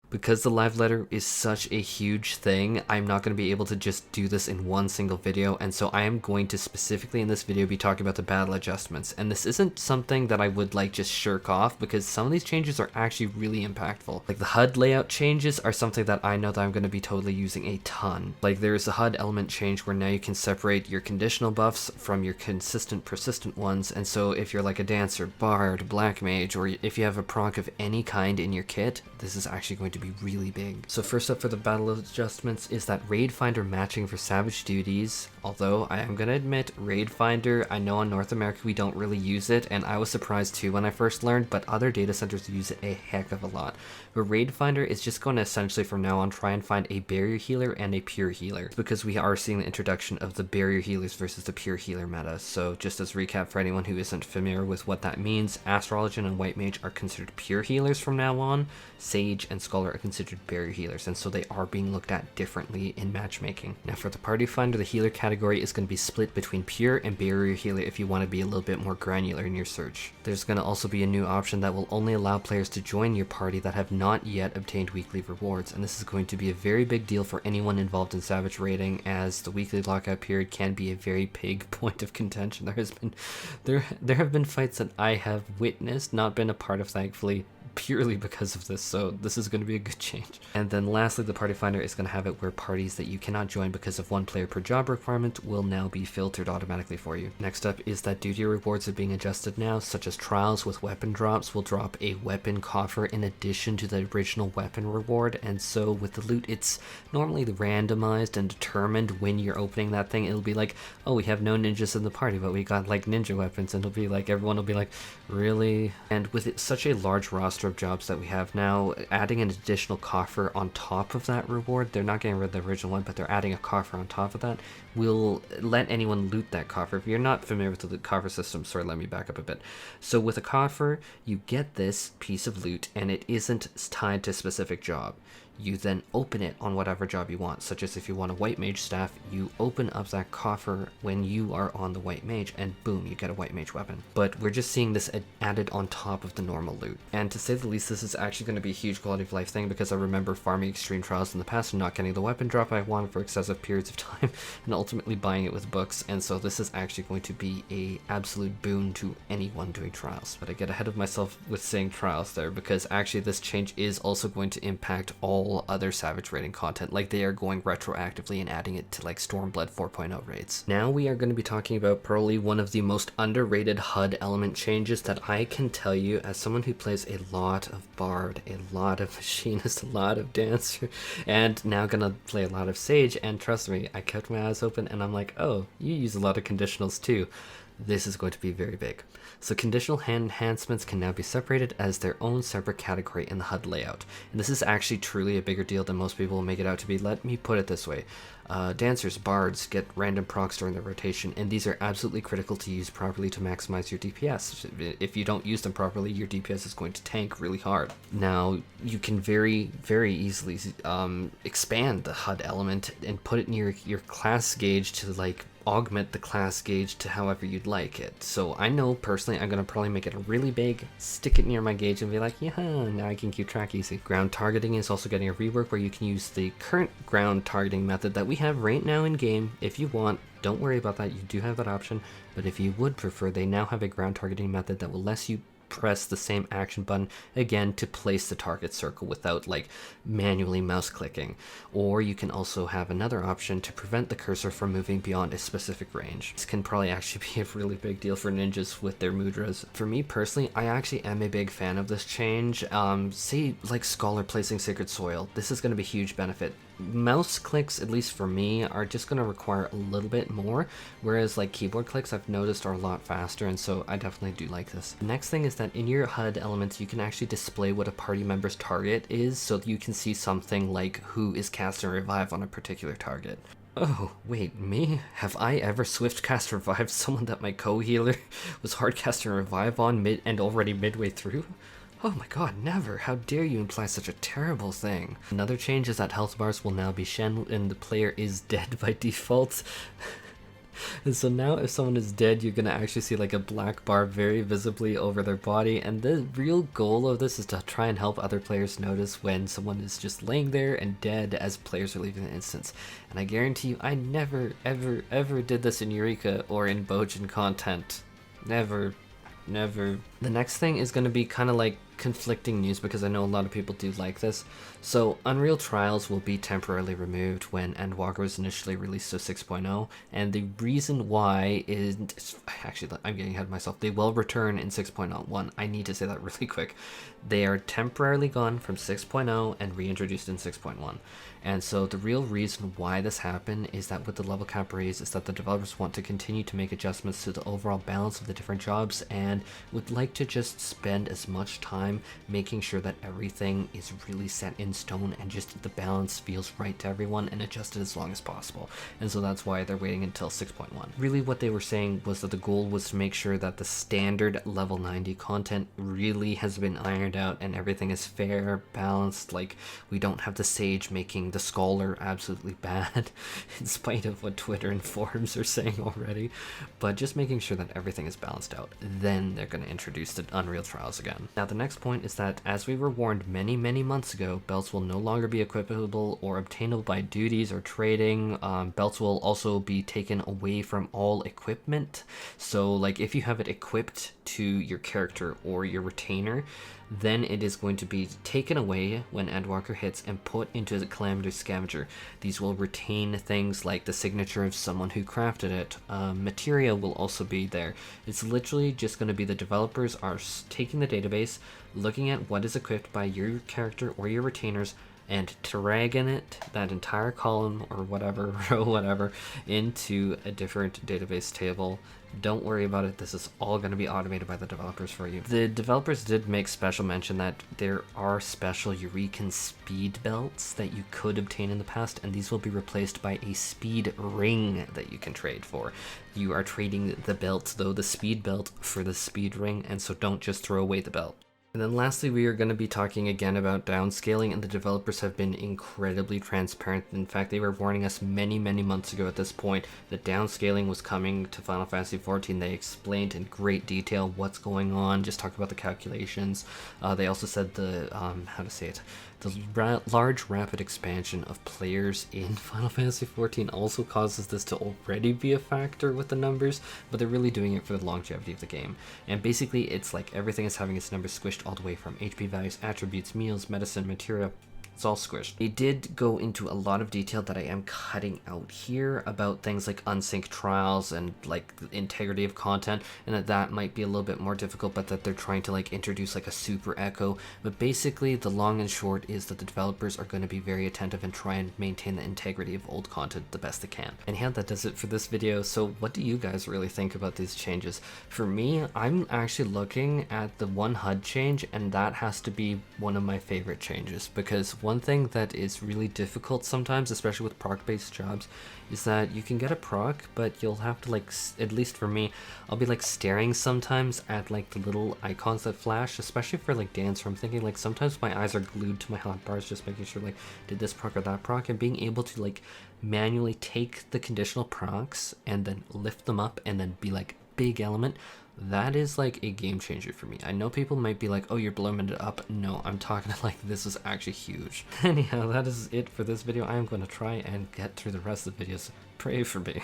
Because the live letter is such a huge thing, I'm not going to be able to just do this in one single video, and so I am going to specifically in this video be talking about the battle adjustments. And this isn't something that I would like just shirk off, because some of these changes are actually really impactful. Like the HUD layout changes are something that I know that I'm going to be totally using a ton. Like there's a HUD element change where now you can separate your conditional buffs from your consistent persistent ones, and so if you're like a dancer, bard, black mage, or if you have a proc of any kind in your kit, this is actually going to be really big. So first up for the battle adjustments is that Raid Finder matching for Savage duties. Although I am gonna admit, Raid Finder, I know in North America we don't really use it, and I was surprised too when I first learned, but other data centers use it a heck of a lot. But Raid Finder is just going to essentially from now on try and find a barrier healer and a pure healer, because we are seeing the introduction of the barrier healers versus the pure healer meta. So just as recap for anyone who isn't familiar with what that means, Astrologian and White Mage are considered pure healers from now on, Sage and Scholar are considered barrier healers, and so they are being looked at differently in matchmaking. Now for the Party Finder, the healer category is going to be split between pure and barrier healer if you want to be a little bit more granular in your search. There's going to also be a new option that will only allow players to join your party that have not yet obtained weekly rewards, and this is going to be a very big deal for anyone involved in Savage raiding, as the weekly lockout period can be a very big point of contention. There have been fights that I have witnessed, not been a part of thankfully, purely because of this, so this is going to be a good change. And then lastly, the Party Finder is going to have it where parties that you cannot join because of one player per job requirement will now be filtered automatically for you. Next up is that duty rewards are being adjusted now, such as trials with weapon drops will drop a weapon coffer in addition to the original weapon reward, and so with the loot it's normally randomized and determined when you're opening that thing. It'll be like, oh, we have no ninjas in the party, but we got like ninja weapons, and it'll be like, everyone will be like, really? And with it, such a large roster of jobs that we have now, adding an additional coffer on top of that reward, they're not getting rid of the original one, but they're adding a coffer on top of that, will let anyone loot that coffer. If you're not familiar with the coffer system, sorry, let me back up a bit. So with a coffer, you get this piece of loot, and it isn't tied to a specific job. You then open it on whatever job you want, such as if you want a White Mage staff, you open up that coffer when you are on the White Mage, and boom, you get a White Mage weapon. But we're just seeing this added on top of the normal loot. And to say the least, this is actually going to be a huge quality of life thing, because I remember farming extreme trials in the past and not getting the weapon drop I wanted for excessive periods of time, and ultimately buying it with books, and so this is actually going to be a absolute boon to anyone doing trials. But I get ahead of myself with saying trials there, because actually this change is also going to impact all other Savage raiding content. Like they are going retroactively and adding it to like Stormblood 4.0 raids. Now we are going to be talking about probably one of the most underrated HUD element changes that I can tell you as someone who plays a lot of Bard, a lot of Machinist, a lot of Dancer, and now gonna play a lot of Sage, and trust me, I kept my eyes open and I'm like, oh, you use a lot of conditionals too. This is going to be very big. So conditional enhancements can now be separated as their own separate category in the HUD layout. And this is actually truly a bigger deal than most people will make it out to be. Let me put it this way. Dancers, bards get random procs during their rotation, and these are absolutely critical to use properly to maximize your DPS. If you don't use them properly, your DPS is going to tank really hard. Now, you can very, very easily expand the HUD element and put it in your class gauge to like augment the class gauge to however you'd like it. So I know personally I'm going to probably make it really big, stick it near my gauge and be like, yeah, now I can keep track easy. Ground targeting is also getting a rework where you can use the current ground targeting method that we have right now in game if you want. Don't worry about that, you do have that option, but if you would prefer, they now have a ground targeting method that will let you press the same action button again to place the target circle without like manually mouse clicking. Or you can also have another option to prevent the cursor from moving beyond a specific range. This can probably actually be a really big deal for ninjas with their mudras. For me personally, I actually am a big fan of this change. Say like Scholar placing Sacred Soil, this is going to be a huge benefit. Mouse clicks, at least for me, are just going to require a little bit more, whereas like keyboard clicks I've noticed are a lot faster, and so I definitely do like this. The next thing is that in your HUD elements you can actually display what a party member's target is, so that you can see something like who is casting Revive on a particular target. Oh, wait, me? Have I ever swift cast Revive someone that my co-healer was hard casting Revive on already midway through? Oh my god, never! How dare you imply such a terrible thing? Another change is that health bars will now be Shen and the player is dead by default. And so now if someone is dead, you're gonna actually see like a black bar very visibly over their body, and the real goal of this is to try and help other players notice when someone is just laying there and dead as players are leaving the instance. And I guarantee you, I never ever did this in Eureka or in Bojin content. Never. The next thing is going to be kind of like conflicting news, because I know a lot of people do like this. So Unreal Trials will be temporarily removed when Endwalker was initially released to 6.0, and the reason why is, actually I'm getting ahead of myself, they will return in 6.01. I need to say that really quick. They are temporarily gone from 6.0 and reintroduced in 6.1. And so the real reason why this happened is that with the level cap raise is that the developers want to continue to make adjustments to the overall balance of the different jobs, and would like to just spend as much time making sure that everything is really set in stone and just the balance feels right to everyone and adjusted as long as possible. And so that's why they're waiting until 6.1. Really what they were saying was that the goal was to make sure that the standard level 90 content really has been ironed out and everything is fair, balanced, like we don't have the Sage making the Scholar absolutely bad in spite of what Twitter and forums are saying already, but just making sure that everything is balanced out. Then they're going to introduce the Unreal Trials again. Now the next point is that, as we were warned many months ago, belts will no longer be equipable or obtainable by duties or trading. Belts will also be taken away from all equipment. So like if you have it equipped to your character or your retainer, then it is going to be taken away when Endwalker hits and put into the Calamity Scavenger. These will retain things like the signature of someone who crafted it. Materia will also be there. It's literally just going to be the developers are taking the database, looking at what is equipped by your character or your retainers, and dragging it, that entire column or whatever, row, whatever, into a different database table. Don't worry about it, this is all going to be automated by the developers for you. The developers did make special mention that there are special Eurekan speed belts that you could obtain in the past, and these will be replaced by a speed ring that you can trade for. You are trading the belt, though, the speed belt for the speed ring, and so don't just throw away the belt. And then lastly, we are going to be talking again about downscaling, and the developers have been incredibly transparent. In fact, they were warning us many months ago at this point that downscaling was coming to Final Fantasy XIV. They explained in great detail what's going on, just talked about the calculations. They also said the, the large rapid expansion of players in Final Fantasy XIV also causes this to already be a factor with the numbers, but they're really doing it for the longevity of the game. And basically it's like everything is having its numbers squished all the way from HP values, attributes, meals, medicine, materia. It's all squished. They did go into a lot of detail that I am cutting out here about things like unsynced trials and like the integrity of content, and that might be a little bit more difficult, but that they're trying to like introduce like a super echo. But basically the long and short is that the developers are going to be very attentive and try and maintain the integrity of old content the best they can. And yeah, that does it for this video. So what do you guys really think about these changes? For me, I'm actually looking at the one HUD change, and that has to be one of my favorite changes, because one thing that is really difficult sometimes, especially with proc-based jobs, is that you can get a proc, but you'll have to like, at least for me, I'll be like staring sometimes at like the little icons that flash, especially for like Dancer. I'm thinking like sometimes my eyes are glued to my hotbars, just making sure like, did this proc or that proc, and being able to like manually take the conditional procs and then lift them up and then be like big element. That is like a game changer for me. I know people might be like, oh, you're blowing it up. No, I'm talking like this is actually huge. Anyhow, that is it for this video. I am going to try and get through the rest of the videos. Pray for me.